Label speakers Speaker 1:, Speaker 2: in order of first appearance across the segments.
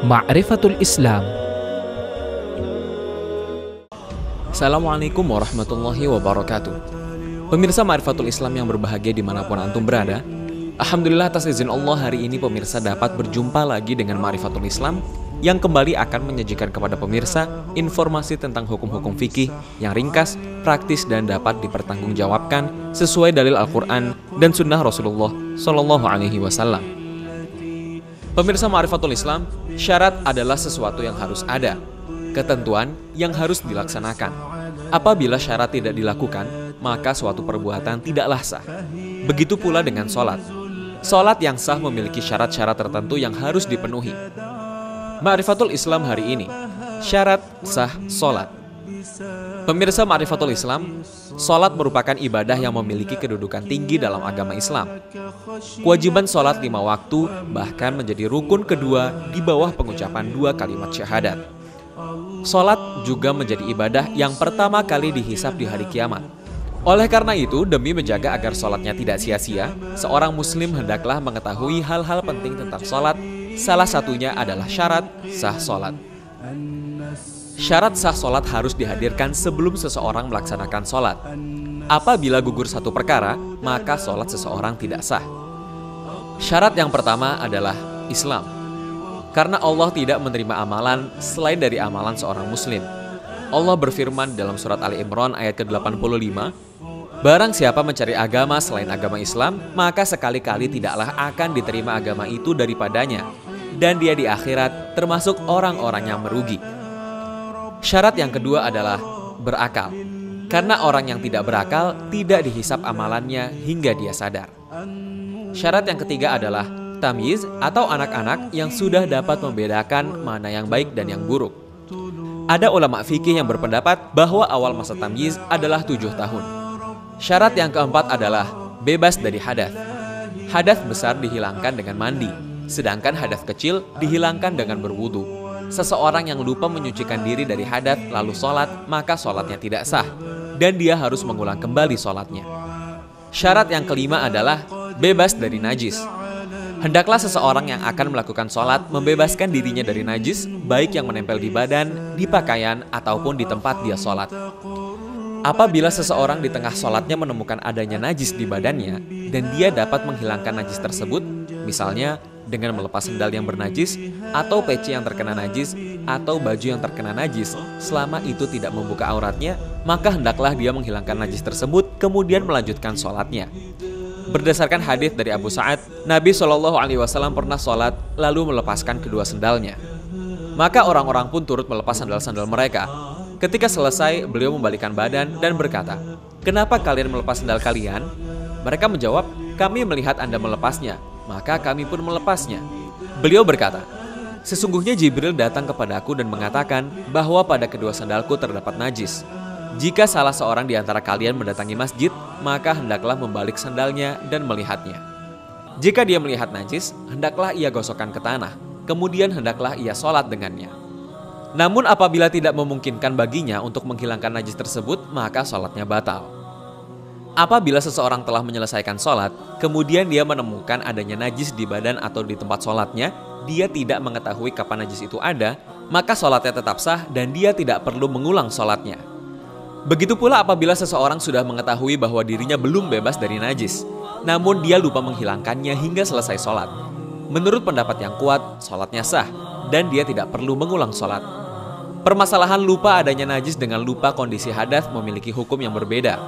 Speaker 1: Ma'rifatul Islam.
Speaker 2: Assalamualaikum warahmatullahi wabarakatuh. Pemirsa Ma'rifatul Islam yang berbahagia dimanapun antum berada, alhamdulillah atas izin Allah hari ini pemirsa dapat berjumpa lagi dengan Ma'rifatul Islam yang kembali akan menyajikan kepada pemirsa informasi tentang hukum-hukum fikih yang ringkas, praktis dan dapat dipertanggungjawabkan sesuai dalil Al-Quran dan Sunnah Rasulullah Shallallahu Alaihi Wasallam. Pemirsa Ma'rifatul Islam, syarat adalah sesuatu yang harus ada, ketentuan yang harus dilaksanakan. Apabila syarat tidak dilakukan, maka suatu perbuatan tidaklah sah. Begitu pula dengan sholat. Sholat yang sah memiliki syarat-syarat tertentu yang harus dipenuhi. Ma'rifatul Islam hari ini, syarat sah sholat. Pemirsa Ma'rifatul Islam, sholat merupakan ibadah yang memiliki kedudukan tinggi dalam agama Islam. Kewajiban sholat 5 waktu bahkan menjadi rukun kedua di bawah pengucapan 2 kalimat syahadat. Sholat juga menjadi ibadah yang pertama kali dihisab di hari kiamat. Oleh karena itu, demi menjaga agar sholatnya tidak sia-sia, seorang muslim hendaklah mengetahui hal-hal penting tentang sholat. Salah satunya adalah syarat sah sholat. Syarat sah sholat harus dihadirkan sebelum seseorang melaksanakan sholat. Apabila gugur satu perkara, maka sholat seseorang tidak sah. Syarat yang pertama adalah Islam. Karena Allah tidak menerima amalan selain dari amalan seorang muslim. Allah berfirman dalam surat Ali Imran ayat ke-85, "Barang siapa mencari agama selain agama Islam, maka sekali-kali tidaklah akan diterima agama itu daripadanya, dan dia di akhirat termasuk orang-orang yang merugi." Syarat yang kedua adalah berakal. Karena orang yang tidak berakal tidak dihisap amalannya hingga dia sadar. Syarat yang ketiga adalah tamyiz atau anak-anak yang sudah dapat membedakan mana yang baik dan yang buruk. Ada ulama fikih yang berpendapat bahwa awal masa tamyiz adalah 7 tahun. Syarat yang keempat adalah bebas dari hadas. Hadas besar dihilangkan dengan mandi, sedangkan hadas kecil dihilangkan dengan berwudu. Seseorang yang lupa menyucikan diri dari hadas lalu sholat, maka sholatnya tidak sah, dan dia harus mengulang kembali sholatnya. Syarat yang kelima adalah bebas dari najis. Hendaklah seseorang yang akan melakukan sholat membebaskan dirinya dari najis, baik yang menempel di badan, di pakaian, ataupun di tempat dia sholat. Apabila seseorang di tengah sholatnya menemukan adanya najis di badannya, dan dia dapat menghilangkan najis tersebut, misalnya dengan melepas sendal yang bernajis, atau peci yang terkena najis, atau baju yang terkena najis, selama itu tidak membuka auratnya, maka hendaklah dia menghilangkan najis tersebut, kemudian melanjutkan sholatnya. Berdasarkan hadis dari Abu Sa'ad, Nabi SAW pernah sholat lalu melepaskan kedua sendalnya. Maka orang-orang pun turut melepas sandal-sandal mereka. Ketika selesai, beliau membalikkan badan dan berkata, "Kenapa kalian melepas sandal kalian?" Mereka menjawab, "Kami melihat Anda melepasnya, maka kami pun melepasnya." Beliau berkata, "Sesungguhnya Jibril datang kepadaku dan mengatakan bahwa pada kedua sandalku terdapat najis. Jika salah seorang di antara kalian mendatangi masjid, maka hendaklah membalik sandalnya dan melihatnya. Jika dia melihat najis, hendaklah ia gosokkan ke tanah, kemudian hendaklah ia sholat dengannya. Namun apabila tidak memungkinkan baginya untuk menghilangkan najis tersebut, maka sholatnya batal." Apabila seseorang telah menyelesaikan sholat, kemudian dia menemukan adanya najis di badan atau di tempat sholatnya, dia tidak mengetahui kapan najis itu ada, maka sholatnya tetap sah dan dia tidak perlu mengulang sholatnya. Begitu pula apabila seseorang sudah mengetahui bahwa dirinya belum bebas dari najis, namun dia lupa menghilangkannya hingga selesai sholat. Menurut pendapat yang kuat, sholatnya sah dan dia tidak perlu mengulang sholat. Permasalahan lupa adanya najis dengan lupa kondisi hadas memiliki hukum yang berbeda.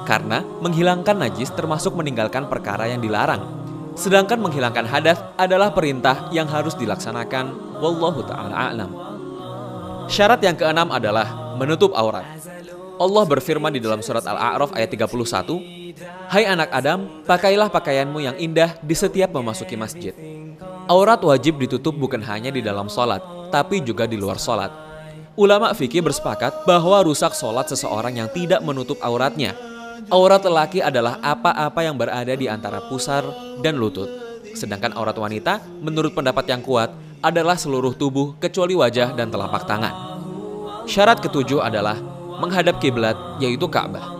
Speaker 2: Karena menghilangkan najis termasuk meninggalkan perkara yang dilarang. Sedangkan menghilangkan hadas adalah perintah yang harus dilaksanakan. Wallahu ta'ala a'lam. Syarat yang keenam adalah menutup aurat. Allah berfirman di dalam surat Al-A'raf ayat 31, "Hai anak Adam, pakailah pakaianmu yang indah di setiap memasuki masjid." Aurat wajib ditutup bukan hanya di dalam sholat, tapi juga di luar sholat. Ulama fikih bersepakat bahwa rusak sholat seseorang yang tidak menutup auratnya. Aurat lelaki adalah apa-apa yang berada di antara pusar dan lutut. Sedangkan aurat wanita, menurut pendapat yang kuat, adalah seluruh tubuh kecuali wajah dan telapak tangan. Syarat ketujuh adalah menghadap kiblat, yaitu Ka'bah.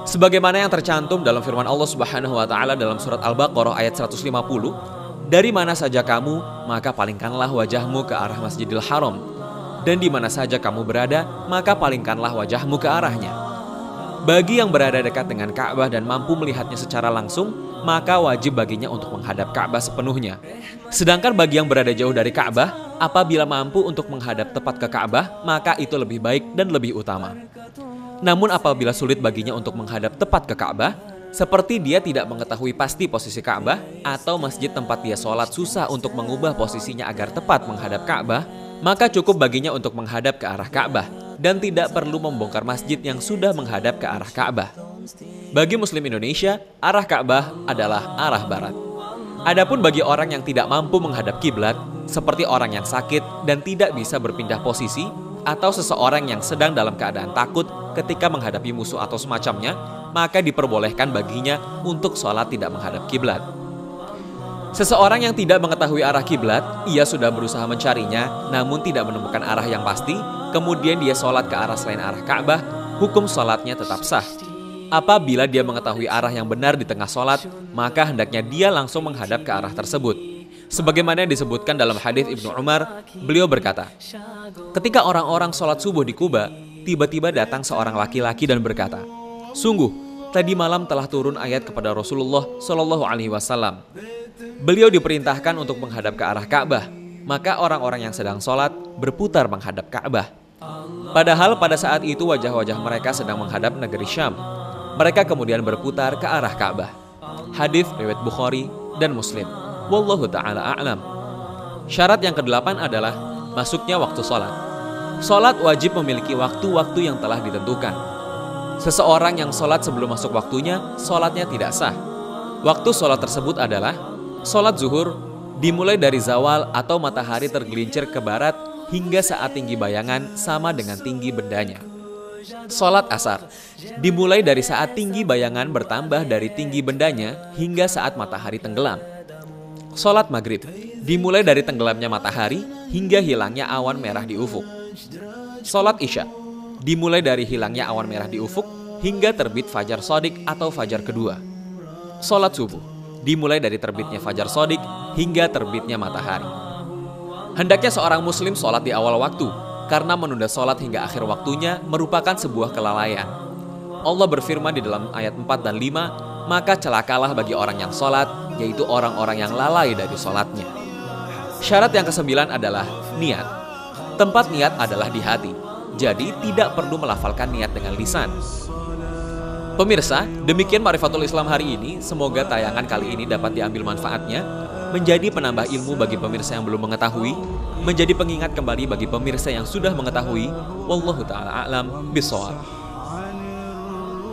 Speaker 2: Sebagaimana yang tercantum dalam firman Allah Subhanahu wa taala dalam surat Al-Baqarah ayat 150, Dari mana saja kamu, maka palingkanlah wajahmu ke arah Masjidil Haram. Dan di mana saja kamu berada, maka palingkanlah wajahmu ke arahnya. Bagi yang berada dekat dengan Ka'bah dan mampu melihatnya secara langsung, maka wajib baginya untuk menghadap Ka'bah sepenuhnya. Sedangkan bagi yang berada jauh dari Ka'bah, apabila mampu untuk menghadap tepat ke Ka'bah, maka itu lebih baik dan lebih utama. Namun apabila sulit baginya untuk menghadap tepat ke Ka'bah, seperti dia tidak mengetahui pasti posisi Ka'bah, atau masjid tempat dia sholat susah untuk mengubah posisinya agar tepat menghadap Ka'bah, maka cukup baginya untuk menghadap ke arah Ka'bah dan tidak perlu membongkar masjid yang sudah menghadap ke arah Ka'bah. Bagi Muslim Indonesia, arah Ka'bah adalah arah barat. Adapun bagi orang yang tidak mampu menghadap kiblat, seperti orang yang sakit dan tidak bisa berpindah posisi, atau seseorang yang sedang dalam keadaan takut ketika menghadapi musuh atau semacamnya, maka diperbolehkan baginya untuk sholat tidak menghadap kiblat. Seseorang yang tidak mengetahui arah kiblat, ia sudah berusaha mencarinya, namun tidak menemukan arah yang pasti, kemudian dia sholat ke arah selain arah Ka'bah, hukum sholatnya tetap sah. Apabila dia mengetahui arah yang benar di tengah sholat, maka hendaknya dia langsung menghadap ke arah tersebut. Sebagaimana yang disebutkan dalam hadis Ibnu Umar, beliau berkata, ketika orang-orang sholat subuh di Kuba, tiba-tiba datang seorang laki-laki dan berkata, sungguh, tadi malam telah turun ayat kepada Rasulullah Shallallahu Alaihi Wasallam. Beliau diperintahkan untuk menghadap ke arah Ka'bah, maka orang-orang yang sedang sholat berputar menghadap Ka'bah. Padahal pada saat itu wajah-wajah mereka sedang menghadap negeri Syam. Mereka kemudian berputar ke arah Ka'bah. Hadis riwayat Bukhari dan Muslim. Wallahu ta'ala a'lam. Syarat yang ke-8 adalah masuknya waktu sholat. Sholat wajib memiliki waktu-waktu yang telah ditentukan. Seseorang yang sholat sebelum masuk waktunya, sholatnya tidak sah. Waktu sholat tersebut adalah sholat zuhur dimulai dari zawal atau matahari tergelincir ke barat hingga saat tinggi bayangan sama dengan tinggi bendanya. Sholat asar dimulai dari saat tinggi bayangan bertambah dari tinggi bendanya hingga saat matahari tenggelam. Sholat maghrib dimulai dari tenggelamnya matahari hingga hilangnya awan merah di ufuk. Sholat isya dimulai dari hilangnya awan merah di ufuk hingga terbit fajar shadiq atau fajar kedua. Sholat subuh dimulai dari terbitnya fajar shadiq hingga terbitnya matahari. Hendaknya seorang muslim sholat di awal waktu, karena menunda sholat hingga akhir waktunya merupakan sebuah kelalaian. Allah berfirman di dalam ayat 4 dan 5, maka celakalah bagi orang yang sholat, yaitu orang-orang yang lalai dari sholatnya. Syarat yang ke-9 adalah niat. Tempat niat adalah di hati, jadi tidak perlu melafalkan niat dengan lisan. Pemirsa, demikian Ma'rifatul Islam hari ini. Semoga tayangan kali ini dapat diambil manfaatnya, menjadi penambah ilmu bagi pemirsa yang belum mengetahui, menjadi pengingat kembali bagi pemirsa yang sudah mengetahui. Wallahu ta'ala a'lam bishawab.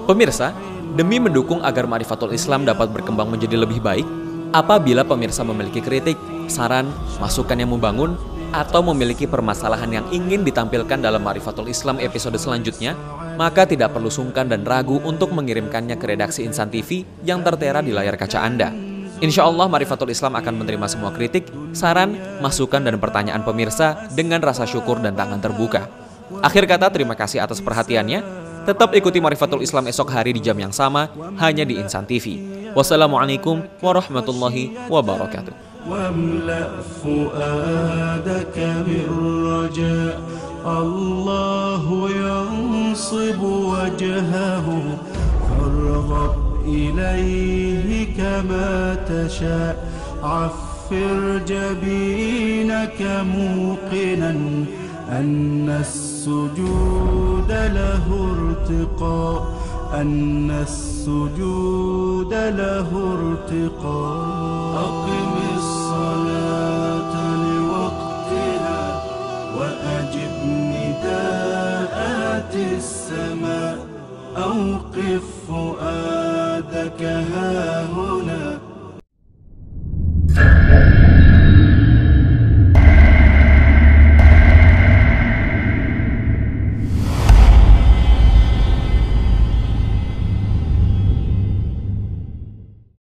Speaker 2: Pemirsa, demi mendukung agar Ma'rifatul Islam dapat berkembang menjadi lebih baik, apabila pemirsa memiliki kritik, saran, masukan yang membangun, atau memiliki permasalahan yang ingin ditampilkan dalam Ma'rifatul Islam episode selanjutnya, maka tidak perlu sungkan dan ragu untuk mengirimkannya ke redaksi Insan TV yang tertera di layar kaca Anda. Insya Allah Ma'rifatul Islam akan menerima semua kritik, saran, masukan, dan pertanyaan pemirsa dengan rasa syukur dan tangan terbuka. Akhir kata, terima kasih atas perhatiannya. Tetap ikuti Ma'rifatul Islam esok hari di jam yang sama, hanya di Insan TV. Wassalamualaikum warahmatullahi wabarakatuh.
Speaker 1: واملأ فؤادك بالرجاء الله ينصب وجهه فارغب إليه كما تشاء عفر جبينك موقنا أن السجود له ارتقاء أن السجود له ارتقاء أقم